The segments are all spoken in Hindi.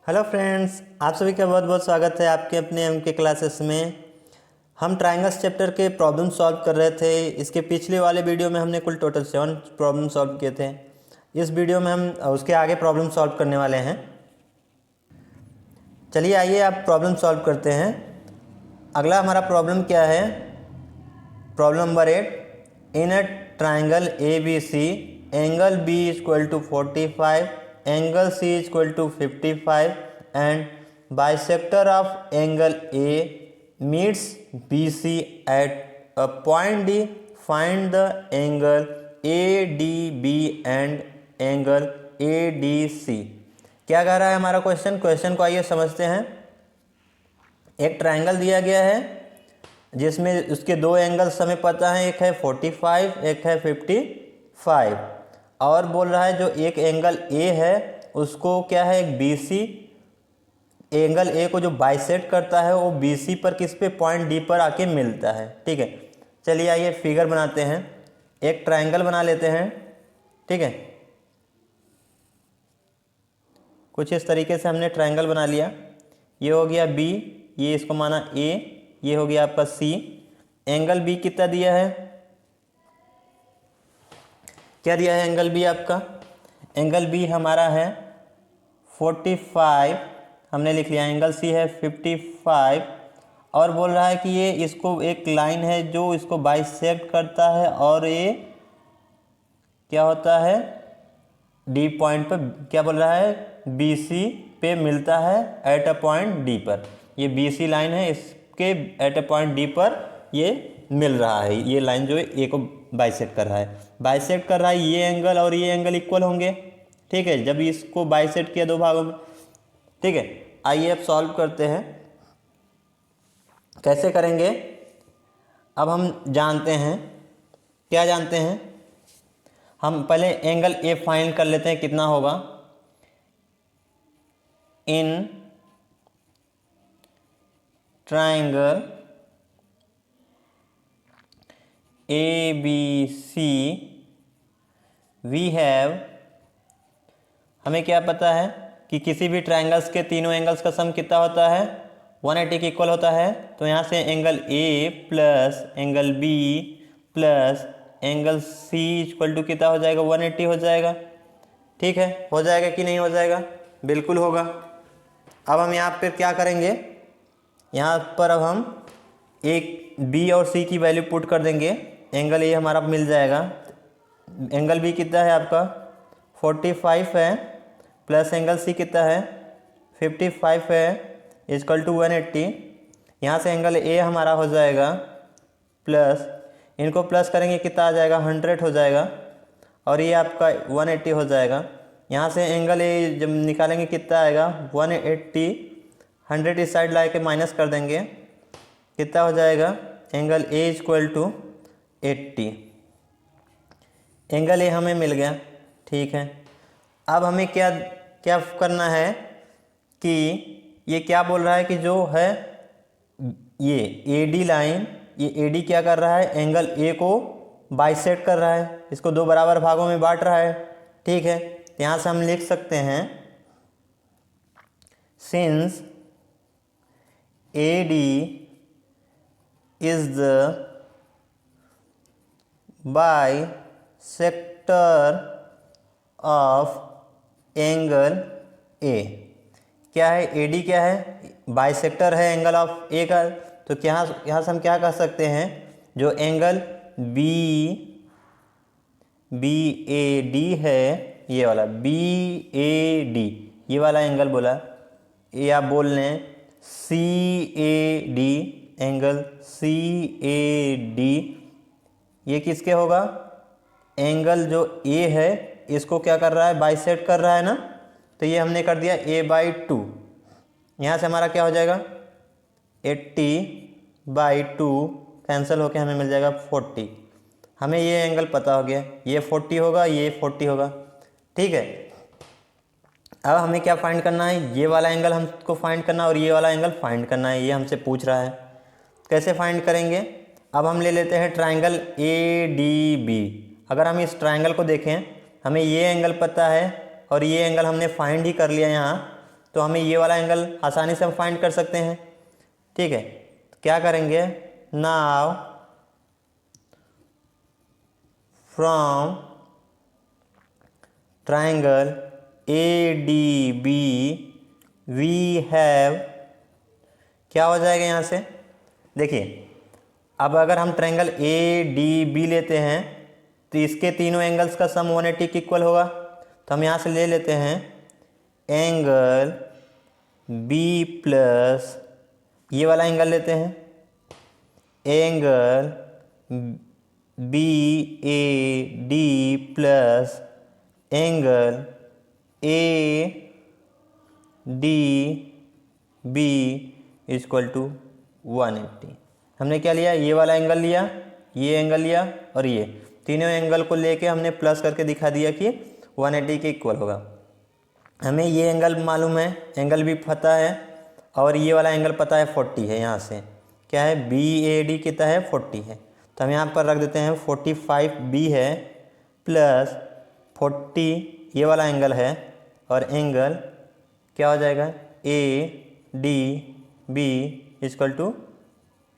हेलो फ्रेंड्स, आप सभी का बहुत बहुत स्वागत है आपके अपने एम के क्लासेस में। हम ट्रायंगल्स चैप्टर के प्रॉब्लम सॉल्व कर रहे थे। इसके पिछले वाले वीडियो में हमने कुल टोटल 7 प्रॉब्लम सॉल्व किए थे। इस वीडियो में हम उसके आगे प्रॉब्लम सॉल्व करने वाले हैं। चलिए आइए आप प्रॉब्लम सॉल्व करते हैं। अगला हमारा प्रॉब्लम क्या है? Problem number 8। In a triangle A B C angle B is equal to 45, angle C is equal to 55 and bisector of angle A meets B C at a point D. Find the angle A D B and angle A D C. क्या कह रहा है हमारा क्वेश्चन को आइए समझते हैं। एक ट्राइंगल दिया गया है जिसमें उसके दो एंगल्स हमें पता है, एक है 45, एक है 55 और बोल रहा है जो एक एंगल ए है उसको क्या है, एक बी सी एंगल ए को जो बाइसेक्ट करता है वो बी सी पर किस पे, पॉइंट डी पर आके मिलता है। ठीक है, चलिए आइए फिगर बनाते हैं। एक ट्राइंगल बना लेते हैं। ठीक है, कुछ इस तरीके से हमने ट्राइंगल बना लिया। ये हो गया बी, ये इसको माना ए, ये हो गया आपका सी। एंगल बी कितना दिया है, क्या दिया है एंगल बी आपका? एंगल बी हमारा है 45, हमने लिख लिया। एंगल सी है 55 और बोल रहा है कि ये इसको एक लाइन है जो इसको बाइसेक्ट करता है और ये क्या होता है, डी पॉइंट पर क्या बोल रहा है, बी सी पे मिलता है एट अ पॉइंट डी पर। ये बी सी लाइन है, इसके एट अ पॉइंट डी पर ये मिल रहा है। ये लाइन जो है ए को बाइसेक्ट कर रहा है, बाइसेक्ट कर रहा है। ये एंगल और ये एंगल इक्वल होंगे। ठीक है, जब इसको बाइसेक्ट किया दो भागों में। ठीक है, आइए अब सॉल्व करते हैं। कैसे करेंगे अब हम जानते हैं। क्या जानते हैं? हम पहले एंगल ए फाइंड कर लेते हैं कितना होगा। In triangle A B C we have, हमें क्या पता है कि किसी भी ट्राइंगल्स के तीनों एंगल्स का सम कितना होता है, 180 के इक्वल होता है। तो यहाँ से angle A plus angle B plus angle C equal to कितना हो जाएगा, 180 हो जाएगा। ठीक है, हो जाएगा कि नहीं हो जाएगा? बिल्कुल होगा। अब हम यहाँ पर क्या करेंगे, यहाँ पर अब हम एक बी और सी की वैल्यू पुट कर देंगे। एंगल ए हमारा मिल जाएगा। एंगल बी कितना है आपका, 45 है, प्लस एंगल सी कितना है, 55 है, इक्वल टू 180। यहाँ से एंगल ए हमारा हो जाएगा प्लस, इनको प्लस करेंगे कितना आ जाएगा, 100 हो जाएगा और ये आपका 180 हो जाएगा। यहाँ से एंगल ए जब निकालेंगे कितना आएगा, 180, 100 इस साइड ला के माइनस कर देंगे, कितना हो जाएगा, angle A equal to 80। Angle A हमें मिल गया। ठीक है, अब हमें क्या क्या करना है कि ये क्या बोल रहा है कि जो है ये ए डी लाइन, ये ए डी क्या कर रहा है, एंगल ए को बाइसेक्ट कर रहा है, इसको दो बराबर भागों में बांट रहा है। ठीक है, यहाँ से हम लिख सकते हैं since A D is the bisector of angle ए। क्या है, ए डी क्या है, बाइसेक्टर है एंगल ऑफ ए का। तो क्या यहाँ से हम क्या कह सकते हैं, जो एंगल बी ए डी है, ये वाला बी ए डी, ये वाला एंगल बोला, ये आप बोल लें C A D, angle C A D, ये किसके होगा, एंगल जो ए है इसको क्या कर रहा है, बाइसेक्ट कर रहा है ना। तो ये हमने कर दिया a/2। यहाँ से हमारा क्या हो जाएगा, 80/2 कैंसिल होके हमें मिल जाएगा 40। हमें ये एंगल पता हो गया, ये 40 होगा, ये 40 होगा। ठीक है, अब हमें क्या फाइंड करना है, ये वाला एंगल हमको फाइंड करना है और ये वाला एंगल फाइंड करना है। ये हमसे पूछ रहा है कैसे फाइंड करेंगे। अब हम ले लेते हैं ट्राइंगल ए डी बी। अगर हम इस ट्राइंगल को देखें, हमें ये एंगल पता है और ये एंगल हमने फाइंड ही कर लिया यहाँ। तो हमें ये वाला एंगल आसानी से हम फाइंड कर सकते हैं। ठीक है, तो क्या करेंगे, now from triangle ADB we have, क्या हो जाएगा यहाँ से, देखिए अब अगर हम ट्राइंगल ADB लेते हैं तो इसके तीनों एंगल्स का सम 180 के इक्वल होगा। तो हम यहाँ से ले लेते हैं एंगल B प्लस ये वाला एंगल लेते हैं, angle BAD plus angle ADB equal to 180। हमने क्या लिया, ये वाला एंगल लिया, ये एंगल लिया और ये तीनों एंगल को लेके हमने प्लस करके दिखा दिया कि 180 के इक्वल होगा। हमें ये एंगल मालूम है, एंगल भी पता है, और ये वाला एंगल पता है 40 है। यहाँ से क्या है, BAD कितना है 40 है, तो हम यहाँ पर रख देते हैं 45B है प्लस 40 ये वाला एंगल है, और एंगल क्या हो जाएगा ADB इक्वल टू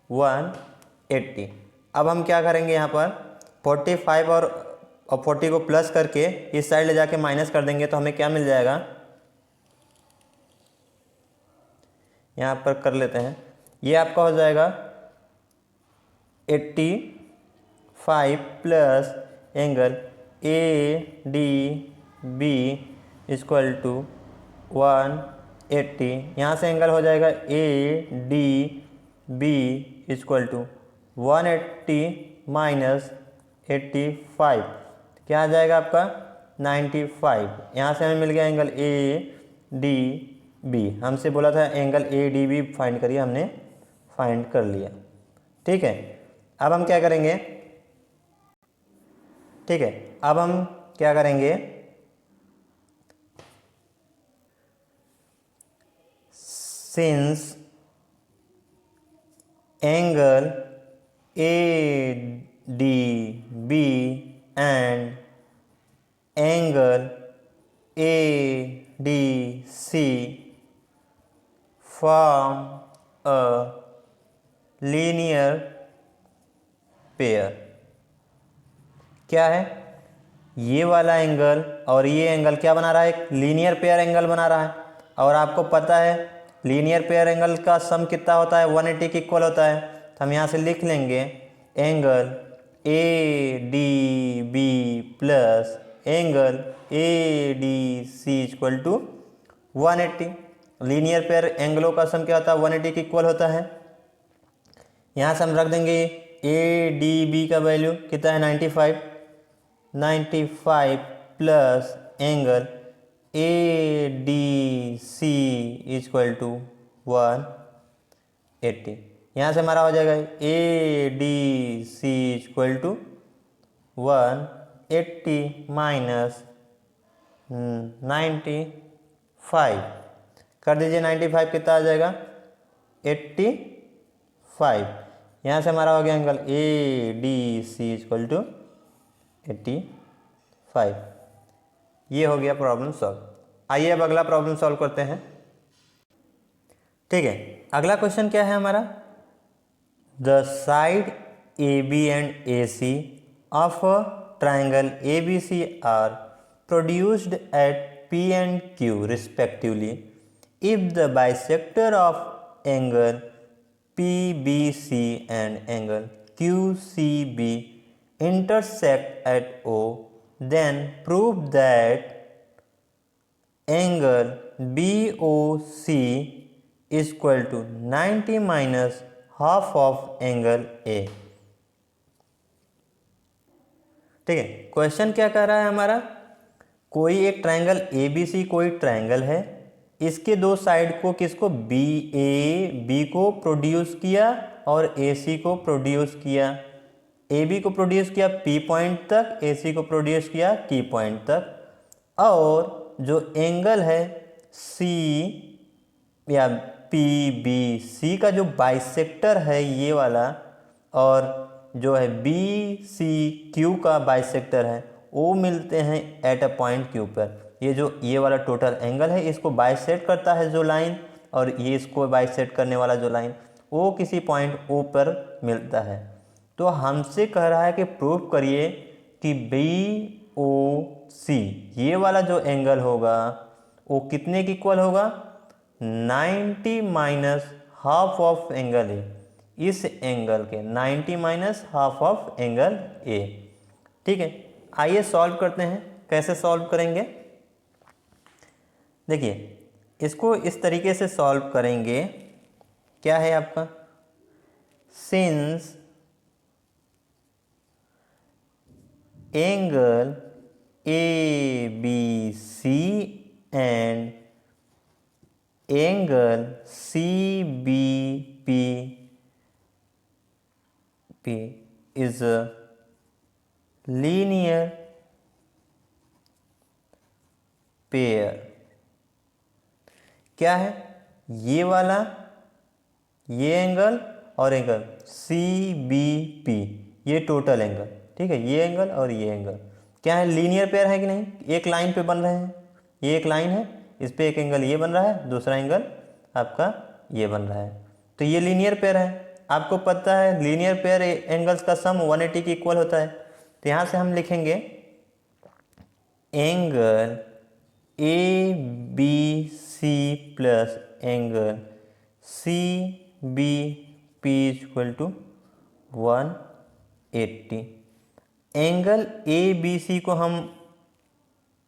180। अब हम क्या करेंगे, यहाँ पर 45 और 40 को प्लस करके इस साइड ले जाके माइनस कर देंगे, तो हमें क्या मिल जाएगा, यहाँ पर कर लेते हैं, ये आपका हो जाएगा 85 plus angle ADB equal to 180। यहाँ से एंगल हो जाएगा ADB इक्वल टू 180 माइनस 85, क्या आ जाएगा आपका 95। यहाँ से हमें मिल गया एंगल ADB, हमसे बोला था एंगल ADB फाइंड करिए, हमने फाइंड कर लिया। ठीक है, अब हम क्या करेंगे, ठीक है अब हम क्या करेंगे, since angle ADB and angle ADC form a linear pair। क्या है, ये वाला एंगल और ये एंगल क्या बना रहा है, एक लीनियर पेयर एंगल बना रहा है। और आपको पता है लीनियर पेयर एंगल का सम कितना होता है, 180 के इक्वल होता है। तो हम यहाँ से लिख लेंगे angle ADB plus angle ADC equal to 180। Linear pair एंगलों का सम क्या होता है, 180 के इक्वल होता है। यहाँ से हम रख देंगे ADB का वैल्यू कितना है, 95 plus angle ADC equal to 180। यहाँ से हमारा हो जाएगा ADC इक्वल टू 180 माइनस 95 कर दीजिए, 95 कितना आ जाएगा 85। यहाँ से हमारा हो गया एंगल ADC इक्वल टू 85। ये हो गया प्रॉब्लम सॉल्व। आइए अब अगला प्रॉब्लम सॉल्व करते हैं। ठीक है, अगला क्वेश्चन क्या है हमारा, the side AB and AC of a triangle ABC are produced at P and Q respectively if the bisector of angle PBC and angle QCB intersect at O, then prove that angle BOC is equal to 90 minus half of angle A। ठीक है, क्वेश्चन क्या कह रहा है हमारा, कोई एक ट्रायंगल ABC कोई ट्रायंगल है, इसके दो साइड को किसको BA को प्रोड्यूस किया और AC को प्रोड्यूस किया। AB को प्रोड्यूस किया P पॉइंट तक, AC को प्रोड्यूस किया Q पॉइंट तक, और जो एंगल है C या PBC का जो बाइसेक्टर है ये वाला, और जो है BCQ का बाइसेक्टर है, वो मिलते हैं एट अ पॉइंट Q पर। ये जो ये वाला टोटल एंगल है इसको बाइसेक्ट करता है जो लाइन, और ये इसको बाइसेक्ट करने वाला जो लाइन वो किसी पॉइंट ओ पर मिलता है। तो हमसे कह रहा है कि प्रूव करिए कि BOC ये वाला जो एंगल होगा वो कितने के इक्वल होगा, 90 माइनस हाफ ऑफ एंगल ए, इस एंगल के 90 माइनस हाफ ऑफ एंगल ए। ठीक है, आइए सॉल्व करते हैं। कैसे सॉल्व करेंगे, देखिए इसको इस तरीके से सॉल्व करेंगे। क्या है आपका, since angle ABC and angle CBP is a linear pair। क्या है, ये वाला ये एंगल और एंगल CBP ये टोटल एंगल, ठीक है, ये एंगल और ये एंगल क्या है, लीनियर पेयर है कि नहीं, एक लाइन पे बन रहे हैं। ये एक लाइन है, इस पे एक एंगल ये बन रहा है, दूसरा एंगल आपका ये बन रहा है, तो ये लीनियर पेयर है। आपको पता है लीनियर पेयर एंगल्स का सम 180 के इक्वल होता है। तो यहाँ से हम लिखेंगे angle ABC plus angle CBP equal to 180। Angle ABC को हम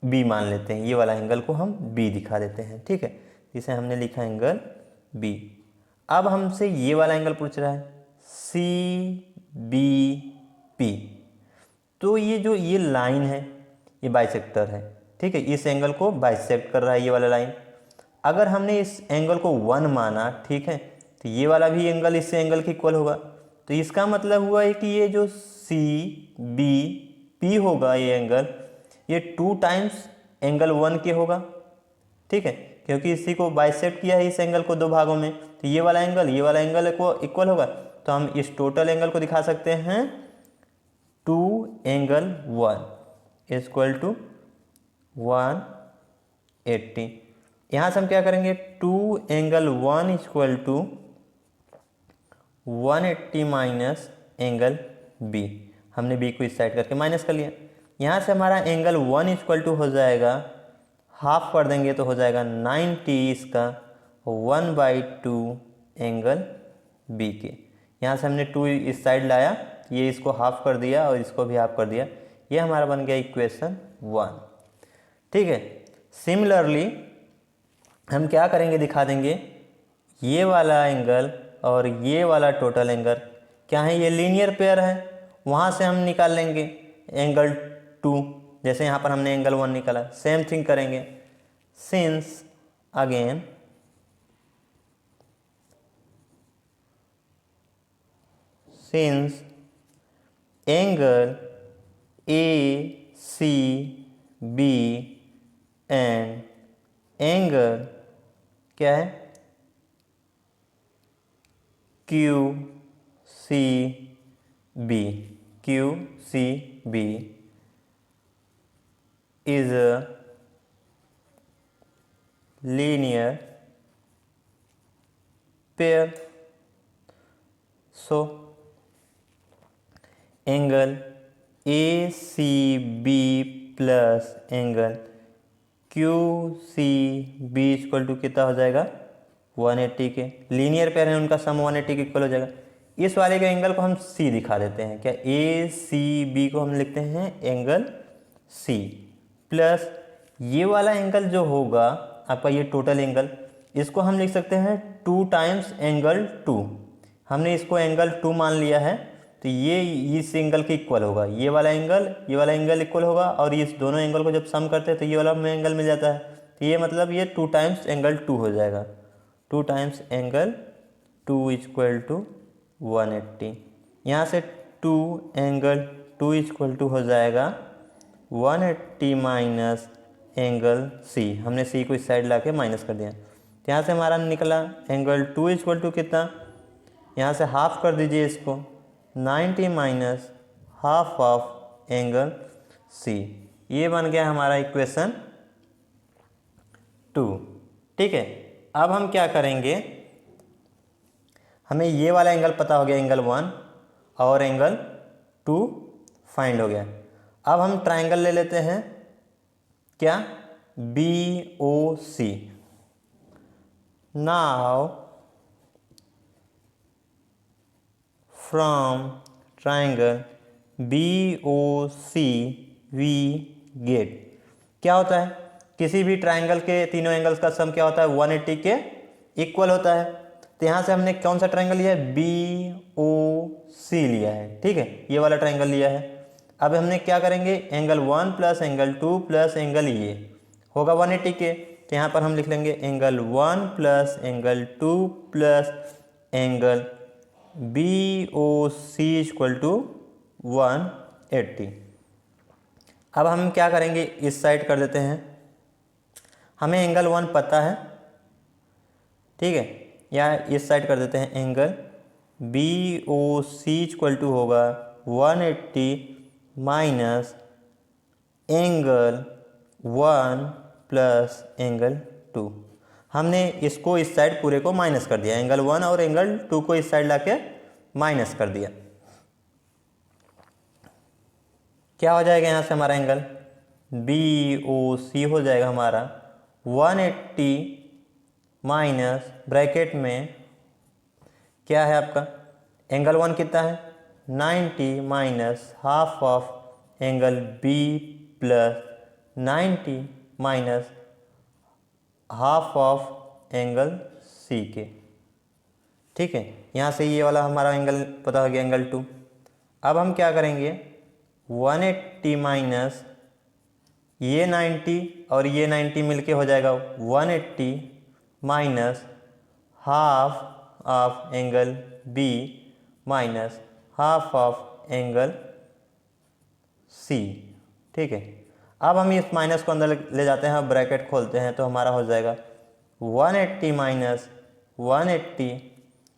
B मान लेते हैं, ये वाला एंगल को हम B दिखा देते हैं। ठीक है, इसे हमने लिखा एंगल B। अब हमसे ये वाला एंगल पूछ रहा है CBP, तो ये जो ये लाइन है ये बाइसेक्टर है। ठीक है, इस एंगल को बाइसेक्ट कर रहा है ये वाला लाइन। अगर हमने इस एंगल को 1 माना, ठीक है, तो ये वाला भी एंगल इस एंगल के इक्वल होगा। तो इसका मतलब हुआ है कि ये जो CBP होगा ये एंगल, ये 2 टाइम्स एंगल 1 के होगा। ठीक है, क्योंकि इसी को बाइसेक्ट किया है इस एंगल को 2 भागों में, तो ये वाला एंगल को इक्वल होगा। तो हम इस टोटल एंगल को दिखा सकते हैं 2 एंगल 1 इक्वल टू 180। यहाँ से हम क्या करेंगे, 2 angle 1 equal to 180 minus angle B। हमने B को इस साइड करके माइनस कर लिया। यहाँ से हमारा एंगल 1 इक्वल टू हो जाएगा, हाफ कर देंगे तो हो जाएगा 90, इसका 1/2 एंगल B के। यहाँ से हमने 2 इस साइड लाया, ये इसको हाफ कर दिया और इसको भी हाफ कर दिया, ये हमारा बन गया इक्वेशन 1। ठीक है, सिमिलरली हम क्या करेंगे, दिखा देंगे ये वाला एंगल और ये वाला टोटल एंगल क्या है, ये लीनियर पेयर है। वहाँ से हम निकाल लेंगे एंगल 2, जैसे यहाँ पर हमने एंगल 1 निकाला, सेम थिंग करेंगे। Since again angle ACB and angle क्या है QCB is a linear pair। So angle ACB plus angle QCB equal to कितना हो जाएगा, 180 के। लीनियर पेयर है, उनका सम 180 के इक्वल हो जाएगा। इस वाले के एंगल को हम C दिखा देते हैं, क्या ACB को हम लिखते हैं एंगल C प्लस ये वाला एंगल जो होगा आपका ये टोटल एंगल, इसको हम लिख सकते हैं 2 टाइम्स एंगल 2। हमने इसको एंगल 2 मान लिया है, तो ये इस एंगल के इक्वल होगा। ये वाला एंगल इक्वल होगा, और इस दोनों एंगल को जब सम करते हैं तो ये वाला में एंगल मिल जाता है। तो ये मतलब ये 2 टाइम्स एंगल 2 हो जाएगा, 2 टाइम्स एंगल 2 इक्वल टू 180। यहाँ से 2 एंगल 2 इक्वल टू हो जाएगा 180 माइनस एंगल C। हमने C को इस साइड ला के माइनस कर दिया, तो यहाँ से हमारा निकला एंगल 2 इक्वल टू कितना, यहाँ से हाफ कर दीजिए इसको, 90 minus half of angle C। ये बन गया हमारा इक्वेशन 2। ठीक है, अब हम क्या करेंगे, हमें ये वाला एंगल पता हो गया, एंगल 1 और एंगल 2 फाइंड हो गया। अब हम ट्राइंगल ले लेते हैं, क्या, BOC। Now from triangle BOC we get, क्या होता है, किसी भी ट्राइंगल के तीनों एंगल्स का सम क्या होता है, 180 के इक्वल होता है। तो यहाँ से हमने कौन सा ट्राइंगल लिया है, BOC लिया है। ठीक है, ये वाला ट्राइंगल लिया है। अब हमने क्या करेंगे, angle 1 plus angle 2 plus angle ये होगा 180 के। तो यहाँ पर हम लिख लेंगे angle 1 plus angle 2 plus angle BOC equal to 180। अब हम क्या करेंगे, इस साइड कर देते हैं, हमें एंगल 1 पता है, ठीक है, या इस साइड कर देते हैं, एंगल BOC इक्वल टू होगा 180 माइनस एंगल 1 प्लस एंगल 2। हमने इसको इस साइड पूरे को माइनस कर दिया, एंगल 1 और एंगल 2 को इस साइड लाके माइनस कर दिया। क्या हो जाएगा यहाँ से हमारा एंगल BOC हो जाएगा हमारा 180 माइनस ब्रैकेट में क्या है आपका, एंगल 1 कितना है 90 minus half of angle B plus 90 minus half of angle C के। ठीक है, यहाँ से ये वाला हमारा एंगल पता हो गया, एंगल 2। अब हम क्या करेंगे, 180 माइनस ये 90 और ये 90 मिलके हो जाएगा 180 minus half of angle B minus half of angle C। ठीक है, अब हम इस माइनस को अंदर ले जाते हैं, ब्रैकेट खोलते हैं, तो हमारा हो जाएगा 180 माइनस 180,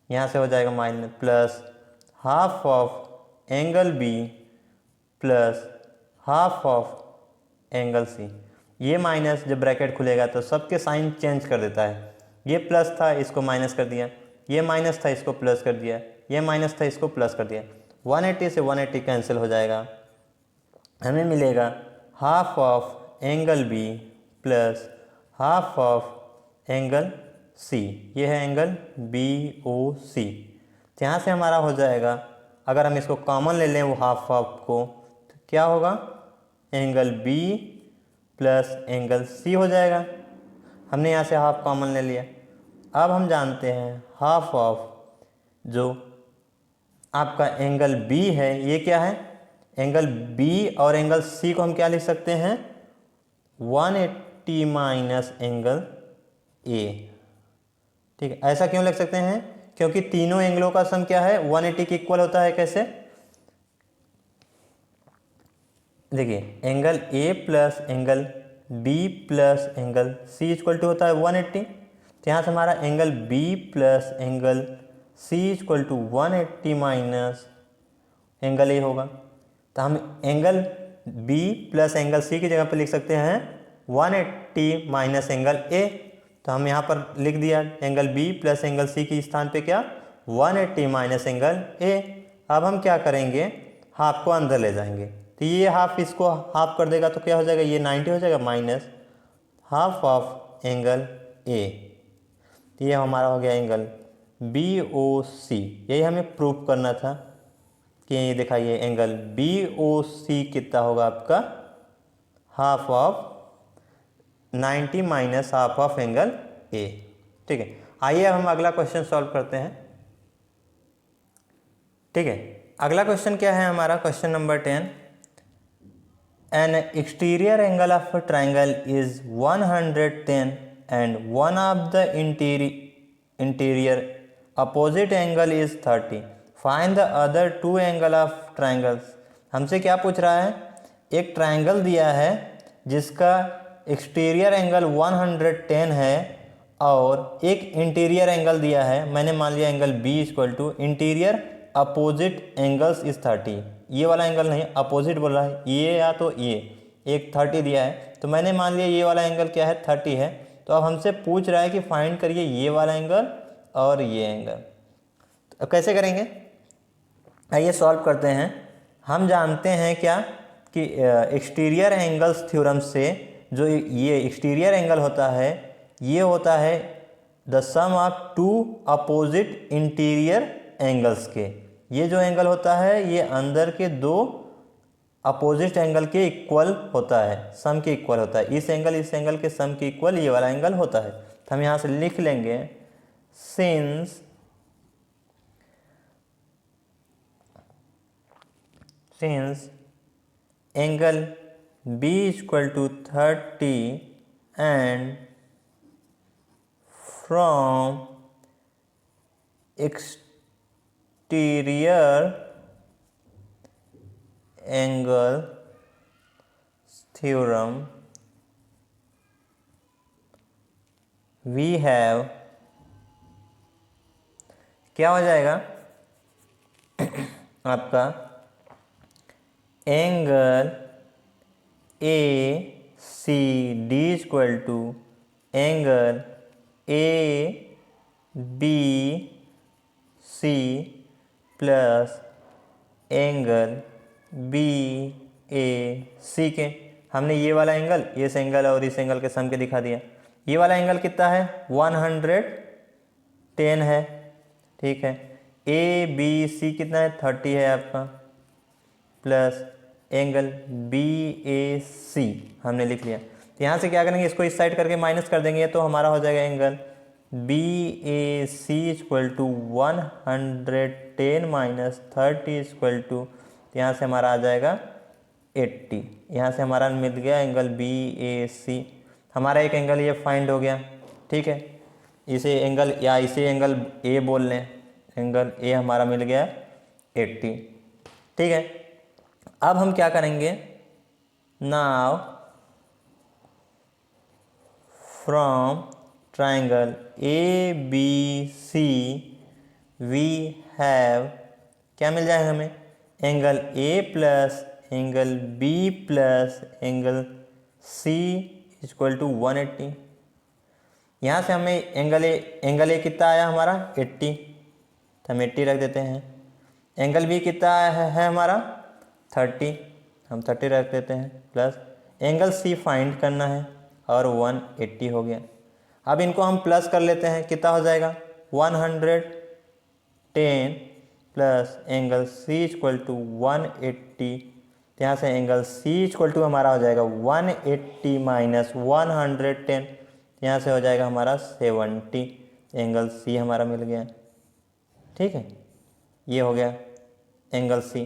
यहाँ से हो जाएगा minus plus half of angle B plus half of angle C। ये माइनस जब ब्रैकेट खुलेगा तो सबके साइन चेंज कर देता है, ये प्लस था इसको माइनस कर दिया, ये माइनस था इसको प्लस कर दिया, ये माइनस था इसको प्लस कर दिया, 180 से 180 कैंसिल हो जाएगा, हमें मिलेगा half of angle B plus half of angle C। ये है एंगल BOC। तो यहाँ से हमारा हो जाएगा, अगर हम इसको कॉमन ले लें वो हाफ ऑफ को, तो क्या होगा, angle B plus angle C हो जाएगा। हमने यहाँ से हाफ कॉमन ले लिया। अब हम जानते हैं हाफ ऑफ जो आपका एंगल B है, ये क्या है, एंगल B और एंगल C को हम क्या लिख सकते हैं, 180 माइनस एंगल A। ठीक है, ऐसा क्यों लिख सकते हैं, क्योंकि तीनों एंगलों का सम क्या है, 180 के इक्वल होता है। कैसे, देखिए, angle A plus angle B plus angle C equal to होता है 180। तो यहाँ से हमारा angle B plus angle C equal to 180 minus angle A होगा। तो हम angle B plus angle C की जगह पर लिख सकते हैं 180 माइनस एंगल A। तो हम यहाँ पर लिख दिया angle B plus angle C के स्थान पे क्या, 180 माइनस एंगल A। अब हम क्या करेंगे, हाफ को अंदर ले जाएंगे, तो ये हाफ इसको हाफ कर देगा, तो क्या हो जाएगा, ये 90 हो जाएगा minus half of angle A। तो ये हमारा हो गया एंगल BOC। यही हमें प्रूफ करना था कि ये दिखाइए एंगल BOC कितना होगा आपका, half of 90 minus half of angle A। ठीक है, आइए अब हम अगला क्वेश्चन सॉल्व करते हैं। ठीक है, अगला क्वेश्चन क्या है हमारा, question number 10। An exterior angle of a triangle is 110 and one of the interior opposite angle is 30। Find the other two angle of triangles. हमसे क्या पूछ रहा है, एक ट्राइंगल दिया है जिसका एक्सटीरियर एंगल 110 है और एक इंटीरियर एंगल दिया है, मैंने मान लिया angle B equal to interior opposite angles is 30। ये वाला एंगल नहीं, अपोजिट बोल रहा है, ये या तो ये एक 30 दिया है, तो मैंने मान लिया ये वाला एंगल क्या है 30 है। तो अब हमसे पूछ रहा है कि फाइंड करिए ये वाला एंगल और ये एंगल। तो कैसे करेंगे, आइए सॉल्व करते हैं। हम जानते हैं क्या कि एक्सटीरियर एंगल्स थ्योरम से जो ये एक्सटीरियर एंगल होता है ये होता है the sum of two opposite interior angles के। ये जो एंगल होता है ये अंदर के दो अपोजिट एंगल के इक्वल होता है, सम के इक्वल होता है। इस एंगल के सम के इक्वल ये वाला एंगल होता है। तो हम यहाँ से लिख लेंगे since angle B = 30 and from exterior angle theorem we have, क्या हो जाएगा आपका angle ACD = angle ABC plus angle BAC के। हमने ये वाला एंगल इस एंगल और इस एंगल के सम के दिखा दिया। ये वाला एंगल कितना है 110 है, ठीक है। ABC कितना है 30 है आपका, प्लस एंगल BAC हमने लिख लिया। तो यहाँ से क्या करेंगे, इसको इस साइड करके माइनस कर देंगे तो हमारा हो जाएगा एंगल BAC = 110 माइनस 30 = यहाँ से हमारा आ जाएगा 80। यहाँ से हमारा मिल गया एंगल BAC। हमारा एक एंगल ये फाइंड हो गया, ठीक है। इसे एंगल या इसे एंगल A बोल लें, एंगल A हमारा मिल गया 80, ठीक है। अब हम क्या करेंगे, now from triangle ABC we have, क्या मिल जाएगा हमें, angle A plus angle B plus angle C = 180। यहाँ से हमें एंगल A कितना आया हमारा 80, तो हम 80 रख देते हैं। एंगल B कितना है हमारा 30, हम 30 रख देते हैं, प्लस एंगल C फाइंड करना है और 180 हो गया। अब इनको हम प्लस कर लेते हैं, कितना हो जाएगा 110 प्लस एंगल C = 180। यहाँ से एंगल C = हमारा हो जाएगा 180 माइनस 110, यहाँ से हो जाएगा हमारा 70। एंगल C हमारा मिल गया, ठीक है। ये हो गया एंगल C।